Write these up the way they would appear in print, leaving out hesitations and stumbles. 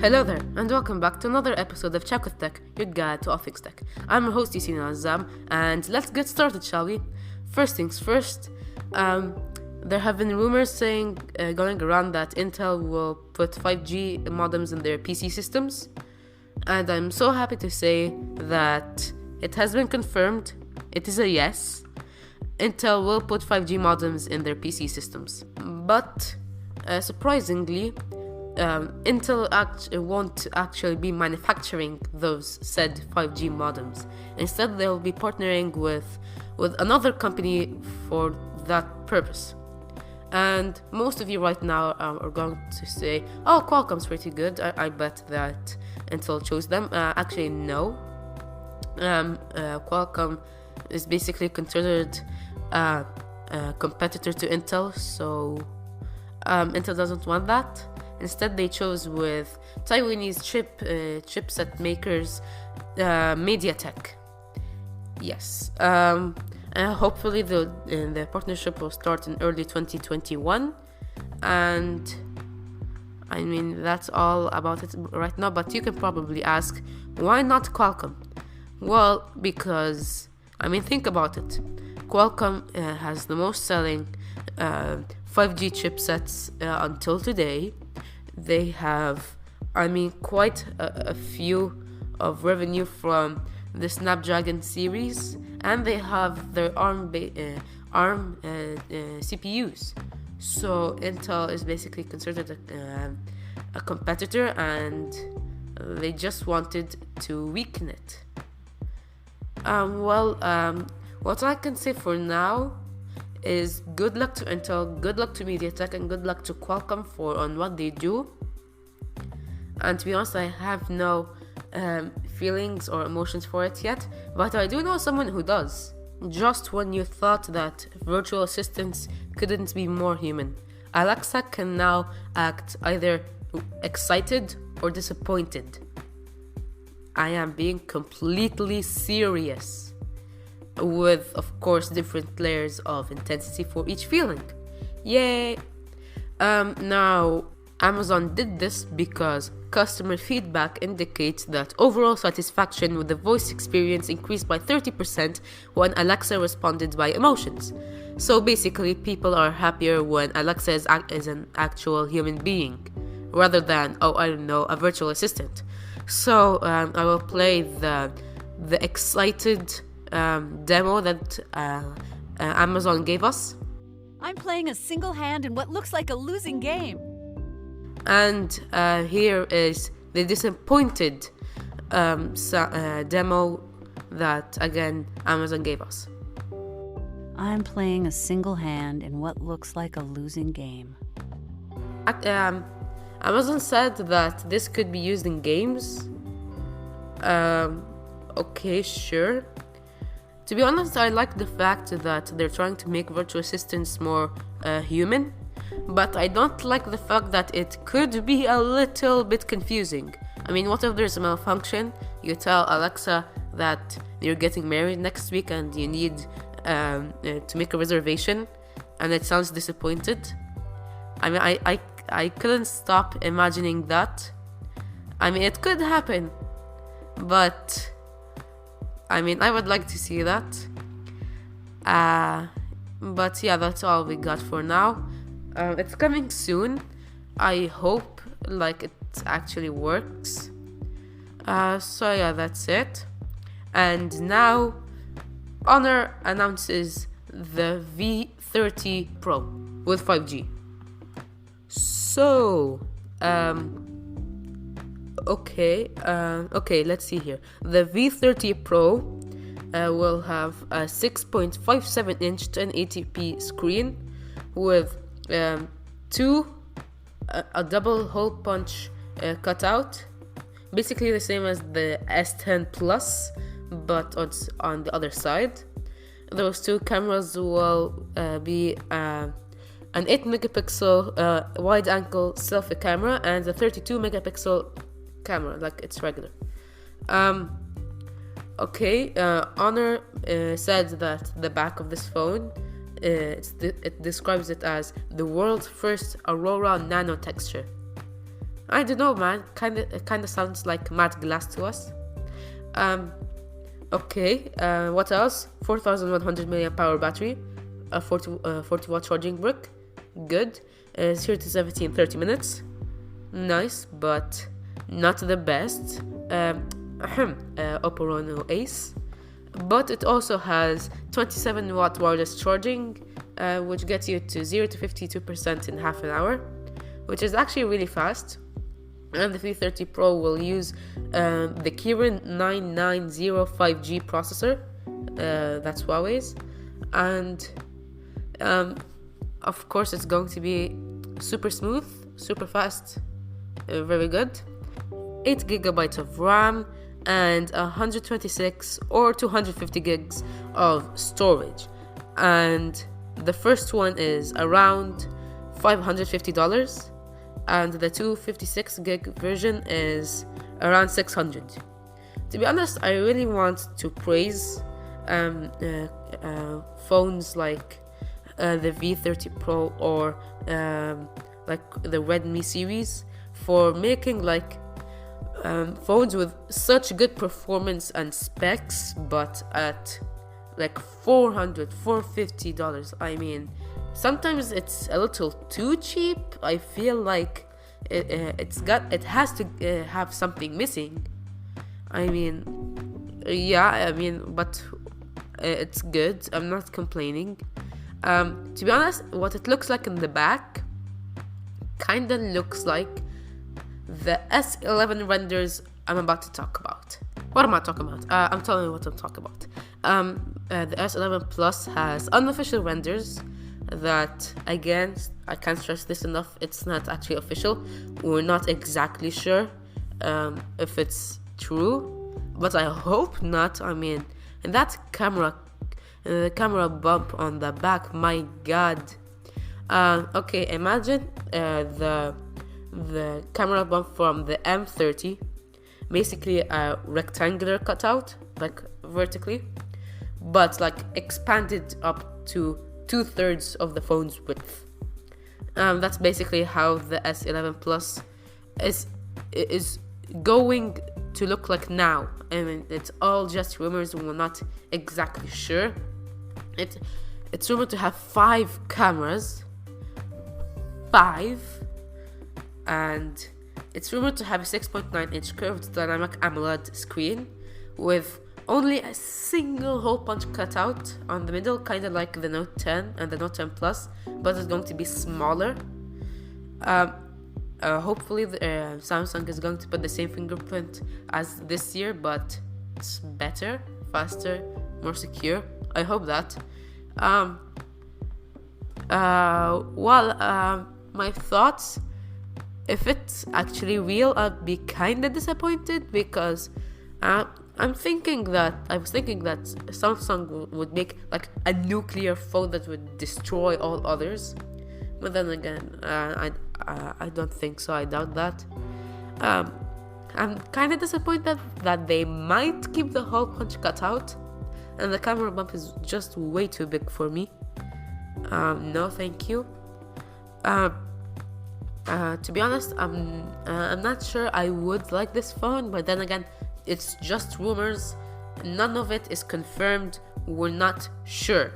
Hello there, and welcome back to another episode of Check with Tech, your guide to all things tech. I'm your host Yaseen Azzam, and let's get started, shall we? First things first, there have been rumors going around that Intel will put 5G modems in their PC systems, and I'm so happy to say that it has been confirmed. It is a yes. Intel will put 5G modems in their PC systems, but surprisingly, Intel won't actually be manufacturing those said 5G modems. Instead, they'll be partnering with another company for that purpose. And most of you right now are going to say, oh, Qualcomm's pretty good. I bet that Intel chose them. Actually, no. Qualcomm is basically considered a competitor to Intel, so Intel doesn't want that. Instead, they chose with Taiwanese chipset makers, MediaTek. Yes. Hopefully, the partnership will start in early 2021. And I mean, that's all about it right now. But you can probably ask, why not Qualcomm? Well, because, think about it. Qualcomm has the most selling 5G chipsets until today. They have, quite a few of revenue from the Snapdragon series, and they have their ARM CPUs. So Intel is basically considered a competitor, and they just wanted to weaken it. What I can say for now is good luck to Intel, good luck to MediaTek, and good luck to Qualcomm on what they do. And to be honest, I have no feelings or emotions for it yet, but I do know someone who does. Just when you thought that virtual assistants couldn't be more human, Alexa can now act either excited or disappointed. I am being completely serious, with, of course, different layers of intensity for each feeling. Yay! Now, Amazon did this because customer feedback indicates that overall satisfaction with the voice experience increased by 30% when Alexa responded by emotions. So basically, people are happier when Alexa is an actual human being, rather than, a virtual assistant. So I will play the excited demo that Amazon gave us. I'm playing a single hand in what looks like a losing game. And here is the disappointed demo that, again, Amazon gave us. I'm playing a single hand in what looks like a losing game. Amazon said that this could be used in games. Okay, sure. To be honest, I like the fact that they're trying to make virtual assistants more human, but I don't like the fact that it could be a little bit confusing. What if there's a malfunction? You tell Alexa that you're getting married next week and you need to make a reservation, and it sounds disappointed. I couldn't stop imagining that. It could happen, but I would like to see that. But yeah, that's all we got for now. It's coming soon. I hope it actually works. So yeah, that's it. And now, Honor announces the V30 Pro with 5G. So, okay, let's see here. The V30 Pro will have a 6.57-inch 1080p screen with a double hole punch cutout, basically the same as the S10 Plus, but it's on the other side. Those two cameras will be an 8-megapixel wide-angle selfie camera and a 32-megapixel camera, like it's regular. Honor said that the back of this phone it describes it as the world's first Aurora nano texture. I don't know, man. It kind of sounds like matte glass to us. Okay. What else? 4,100 milliamp hour battery, a 40 watt charging brick. Good. 0 to 70 in 30 minutes. Nice, but not the best. Oppo Reno Ace. But it also has 27 watt wireless charging, which gets you to 0 to 52% in half an hour, which is actually really fast. And the 330 Pro will use the Kirin 9905G processor, that's Huawei's, and of course it's going to be super smooth, super fast, very good. 8 gigabytes of RAM and 126 or 250 gigs of storage, and the first one is around $550, and the 256 gig version is around 600. To be honest, I really want to praise phones like the V30 Pro or like the Redmi series for making like phones with such good performance and specs, but at like $450. I mean, sometimes it's a little too cheap. I feel like it has to have something missing. I mean, yeah, but it's good. I'm not complaining. To be honest, what it looks like in the back kinda looks like the S11 renders I'm about to talk about. What am I talking about? I'm telling you what I'm talking about. The S11 Plus has unofficial renders that, again, I can't stress this enough, it's not actually official. We're not exactly sure if it's true, but I hope not. I mean, and that camera bump on the back, my god. Okay, imagine the camera bump from the M30, basically a rectangular cutout, like vertically, but like expanded up to 2/3 of the phone's width. That's basically how the S11 Plus is going to look like now. I mean, it's all just rumors, we're not exactly sure. It's rumored to have 5 cameras. 5. And it's rumored to have a 6.9-inch curved dynamic AMOLED screen with only a single hole punch cutout on the middle, kind of like the Note 10 and the Note 10 Plus, but it's going to be smaller. Hopefully Samsung is going to put the same fingerprint as this year, but it's better, faster, more secure. I hope that. My thoughts, if it's actually real, I'd be kind of disappointed because I was thinking that Samsung would make like a nuclear phone that would destroy all others, but then again, I don't think so. I doubt that. I'm kind of disappointed that they might keep the hole punch cutout, and the camera bump is just way too big for me. No, thank you. To be honest, I'm not sure I would like this phone, but then again, it's just rumors. None of it is confirmed. We're not sure.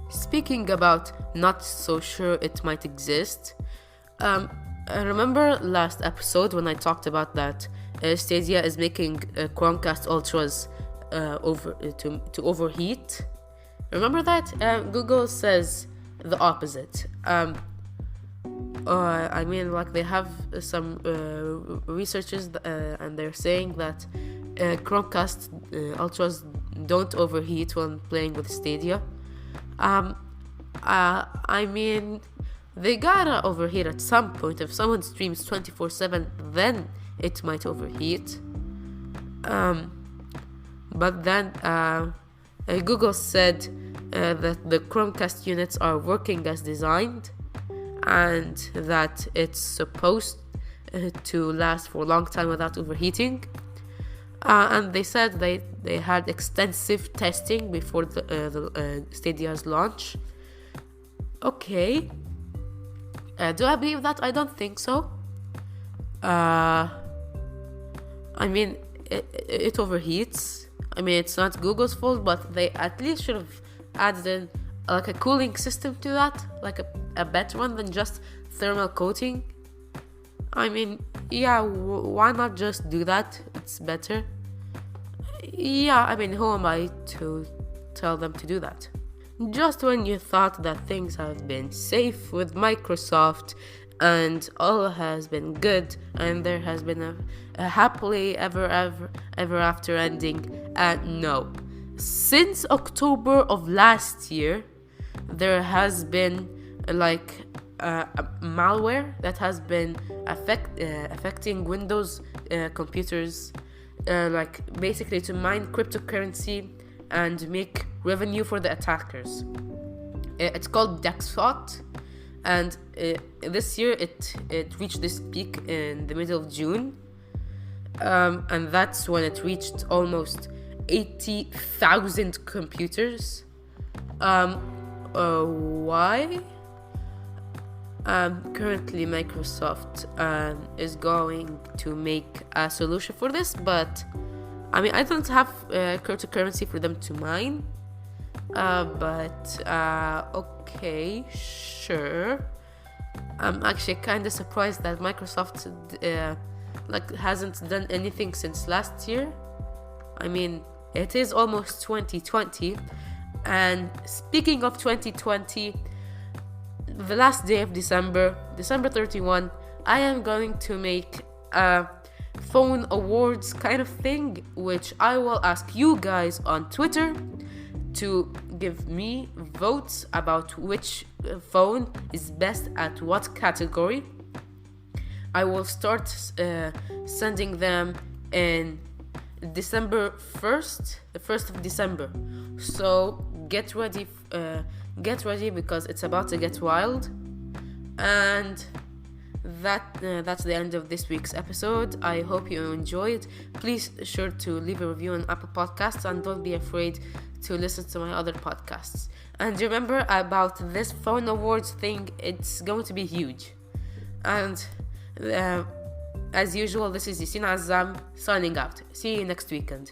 Speaking about not so sure it might exist, I remember last episode when I talked about that Stadia is making Chromecast Ultras to overheat. Remember that? Google says the opposite. I mean, like, they have some researchers and they're saying that Chromecast Ultras don't overheat when playing with Stadia. I mean, they gotta overheat at some point. If someone streams 24/7, then it might overheat. But then Google said that the Chromecast units are working as designed, and that it's supposed to last for a long time without overheating. And they said they had extensive testing before the Stadia's launch. Okay. Do I believe that? I don't think so. Uh, I mean, it overheats. I mean, it's not Google's fault, but they at least should have added in like a cooling system to that, like a better one than just thermal coating. I mean, yeah, why not just do that? It's better. Yeah, I mean, who am I to tell them to do that? Just when you thought that things have been safe with Microsoft and all has been good and there has been a happily ever after ending, no. Since October of last year, there has been like a malware that has been affecting Windows computers, like basically to mine cryptocurrency and make revenue for the attackers. It's called Dexbot, and this year it reached this peak in the middle of June, and that's when it reached almost 80,000 computers. Why? Currently Microsoft is going to make a solution for this, but I mean, I don't have cryptocurrency for them to mine, but okay, sure. I'm actually kind of surprised that Microsoft hasn't done anything since last year. I mean, it is almost 2020, and speaking of 2020, the last day of December 31, I am going to make a phone awards kind of thing, which I will ask you guys on Twitter to give me votes about which phone is best at what category. I will start sending them in December 1st, the 1st of December. So get ready because it's about to get wild. And that's the end of this week's episode. I hope you enjoyed. Please sure to leave a review on Apple Podcasts, and don't be afraid to listen to my other podcasts. And remember about this phone awards thing, it's going to be huge. And as usual, this is Yaseen Azzam signing out. See you next weekend.